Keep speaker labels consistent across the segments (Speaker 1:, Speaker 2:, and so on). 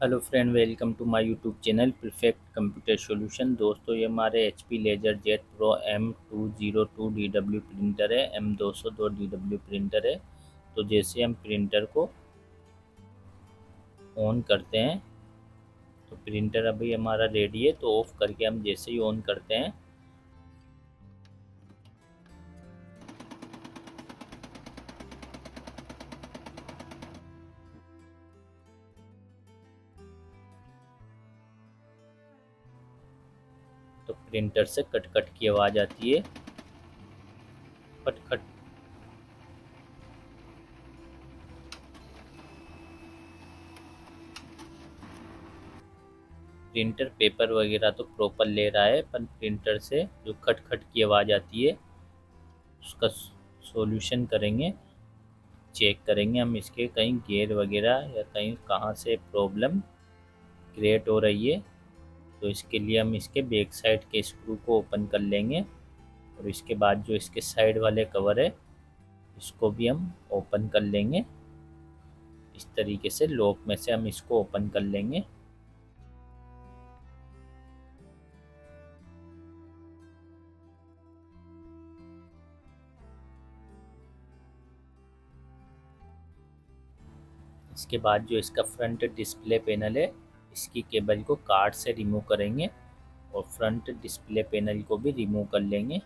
Speaker 1: Hello friend, welcome to my YouTube channel perfect computer solution. दोस्तों, ये हमारे HP laser jet pro M202 DW printer है। M202 DW printer है। तो जैसे हम प्रिंटर को ऑन करते हैं तो प्रिंटर अभी हमारा रेडी है। तो ऑफ़ करके हम जैसे ही ऑन करते हैं तो प्रिंटर से कट कट की आवाज़ आती है। खट खट। प्रिंटर पेपर वगैरह तो प्रॉपर ले रहा है, पर प्रिंटर से जो खट खट की आवाज़ आती है उसका सॉल्यूशन करेंगे। चेक करेंगे हम इसके कहीं गेयर वगैरह या कहीं कहाँ से प्रॉब्लम क्रिएट हो रही है। तो इसके लिए हम इसके बैक साइड के स्क्रू को ओपन कर लेंगे और इसके बाद जो इसके साइड वाले कवर है इसको भी हम ओपन कर लेंगे। इस तरीके से लॉक में से हम इसको ओपन कर लेंगे। इसके बाद जो इसका फ्रंट डिस्प्ले पैनल है इसकी केबल को कार्ड से रिमूव करेंगे और फ्रंट डिस्प्ले पैनल को भी रिमूव कर लेंगे।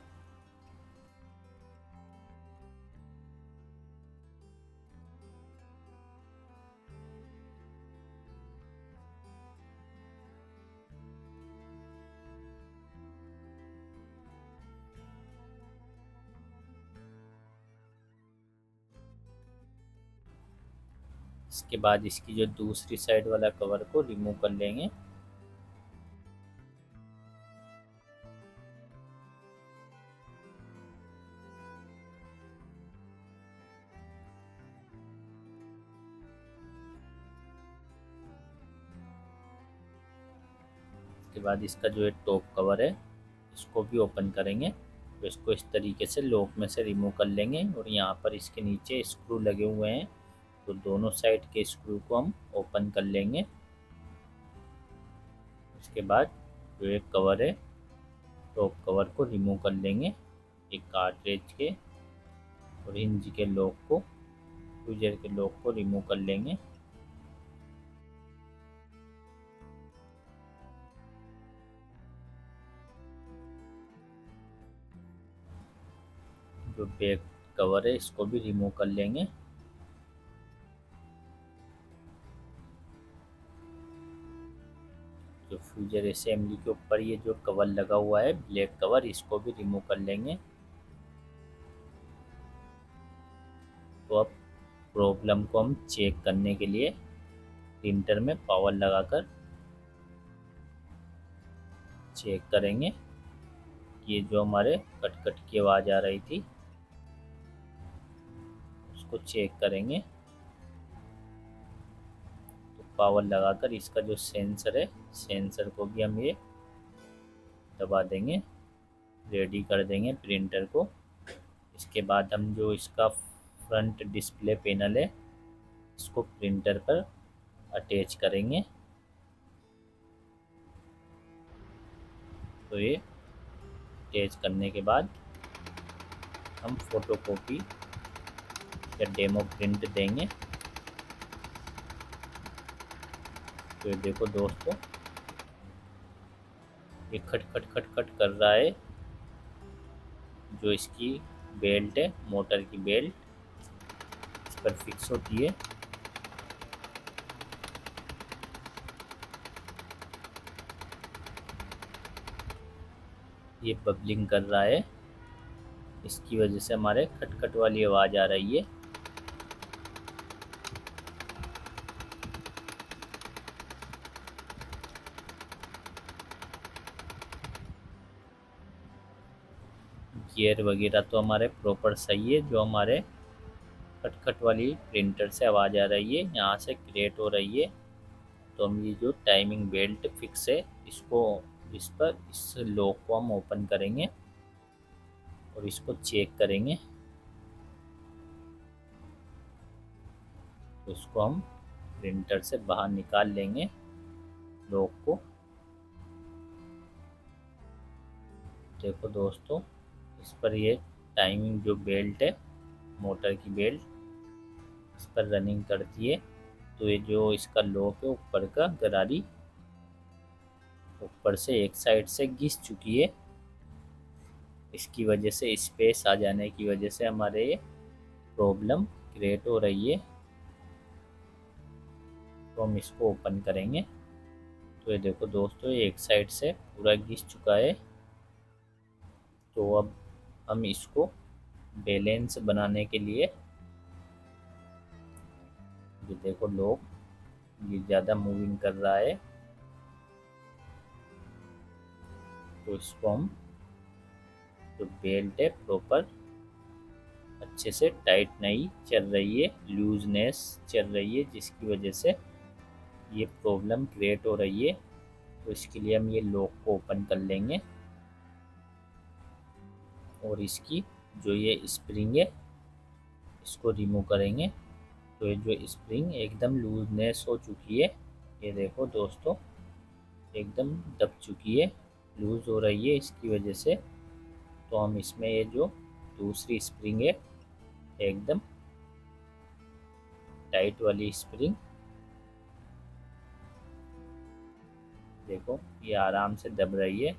Speaker 1: इसके बाद इसकी जो दूसरी साइड वाला कवर को रिमूव कर लेंगे। उसके बाद इसका जो है टॉप कवर है इसको भी ओपन करेंगे। तो इसको इस तरीके से लॉक में से रिमूव कर लेंगे और यहाँ पर इसके नीचे स्क्रू लगे हुए हैं तो दोनों साइड के स्क्रू को हम ओपन कर लेंगे। उसके बाद जो एक कवर है टॉप कवर को रिमूव कर लेंगे एक कार्ट्रिज के और हिंज के लॉक को फ्यूजर के लॉक को रिमूव कर लेंगे। जो बैक कवर है इसको भी रिमूव कर लेंगे। जो फ्यूजर असेंबली के ऊपर ये जो कवर लगा हुआ है ब्लैक कवर इसको भी रिमूव कर लेंगे। तो अब प्रॉब्लम को हम चेक करने के लिए प्रिंटर में पावर लगाकर चेक करेंगे। ये जो हमारे कट कट की आवाज़ आ रही थी उसको चेक करेंगे। तो पावर लगाकर इसका जो सेंसर है सेंसर को भी हम ये दबा देंगे, रेडी कर देंगे प्रिंटर को। इसके बाद हम जो इसका फ्रंट डिस्प्ले पैनल है इसको प्रिंटर पर अटैच करेंगे। तो ये अटैच करने के बाद हम फोटोकॉपी या डेमो प्रिंट देंगे। तो ये देखो दोस्तों, ये खट खट खट खट कर रहा है। जो इसकी बेल्ट है मोटर की बेल्ट इस पर फिक्स होती है। ये बबलिंग कर रहा है, इसकी वजह से हमारे खटखट वाली आवाज़ आ रही है। गियर वगैरह तो हमारे प्रॉपर सही है। जो हमारे खटखट वाली प्रिंटर से आवाज़ आ रही है यहाँ से क्रिएट हो रही है। तो हम ये जो टाइमिंग बेल्ट फिक्स है इसको इस लॉक को हम ओपन करेंगे और इसको चेक करेंगे। तो इसको हम प्रिंटर से बाहर निकाल लेंगे। लॉक को। देखो दोस्तों, इस पर ये टाइमिंग जो बेल्ट है, मोटर की बेल्ट, इस पर रनिंग करती है। तो ये जो इसका लॉक है, ऊपर का गरारी ऊपर से एक साइड से घिस चुकी है। इसकी वजह से, स्पेस आ जाने की वजह से हमारे ये प्रॉब्लम क्रिएट हो रही है। तो हम इसको ओपन करेंगे। तो ये देखो दोस्तों, ये एक साइड से पूरा घिस चुका है। तो अब हम इसको बैलेंस बनाने के लिए, ये देखो लॉक ये ज़्यादा मूविंग कर रहा है, तो इसको हम, जो बेल्ट है प्रॉपर अच्छे से टाइट नहीं चल रही है, लूजनेस चल रही है, जिसकी वजह से ये प्रॉब्लम क्रिएट हो रही है। तो इसके लिए हम ये लॉक को ओपन कर लेंगे और इसकी जो ये स्प्रिंग है इसको रिमूव करेंगे। तो ये जो स्प्रिंग एकदम लूजनेस हो चुकी है, ये देखो दोस्तों एकदम दब चुकी है, लूज़ हो रही है इसकी वजह से। तो हम इसमें ये जो दूसरी स्प्रिंग है, एकदम टाइट वाली स्प्रिंग, देखो ये आराम से दब रही है।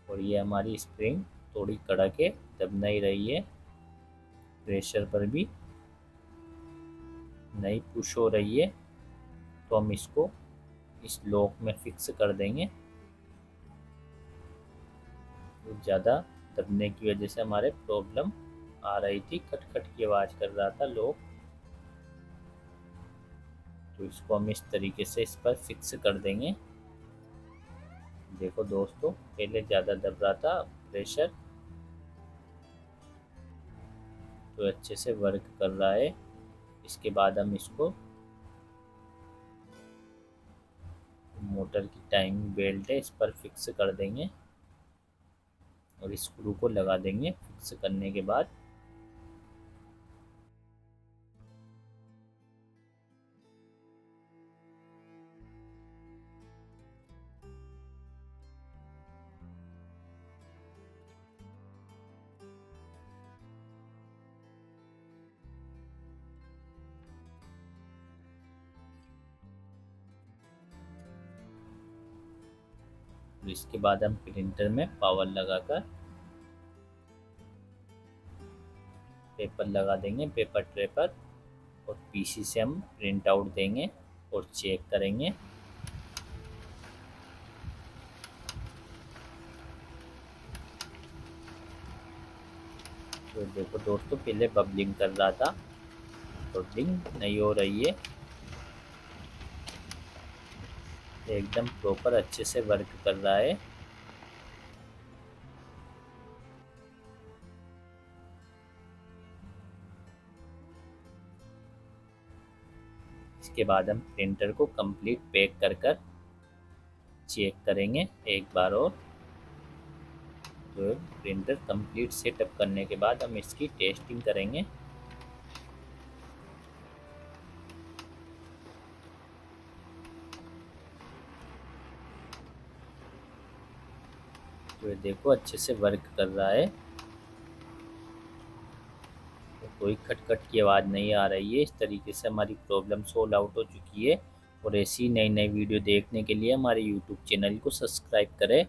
Speaker 1: और ये हमारी स्प्रिंग थोड़ी कड़क है, दब नहीं रही है, प्रेशर पर भी नहीं पुश हो रही है। तो हम इसको इस लॉक में फिक्स कर देंगे। तो ज़्यादा दबने की वजह से हमारे प्रॉब्लम आ रही थी, खट खट की आवाज़ कर रहा था लॉक। तो इसको हम इस तरीके से इस पर फिक्स कर देंगे। देखो दोस्तों, पहले ज़्यादा दब रहा था प्रेशर, तो अच्छे से वर्क कर रहा है। इसके बाद हम इसको, मोटर की टाइमिंग बेल्ट है, इस पर फिक्स कर देंगे और स्क्रू को लगा देंगे। फिक्स करने के बाद इसके बाद हम प्रिंटर में पावर लगाकर पेपर लगा देंगे, पेपर ट्रे पर, और पीसी से हम प्रिंट आउट देंगे और चेक करेंगे। तो देखो दोस्तों, पहले बबलिंग कर रहा था, बबलिंग नहीं हो रही है, एकदम प्रॉपर अच्छे से वर्क कर रहा है। इसके बाद हम प्रिंटर को कंप्लीट पैक कर कर चेक करेंगे एक बार और। तो प्रिंटर कंप्लीट सेटअप करने के बाद हम इसकी टेस्टिंग करेंगे। तो ये देखो अच्छे से वर्क कर रहा है, तो कोई खटखट की आवाज़ नहीं आ रही है। इस तरीके से हमारी प्रॉब्लम सोल्व आउट हो चुकी है। और ऐसी नई नई वीडियो देखने के लिए हमारे यूट्यूब चैनल को सब्सक्राइब करें।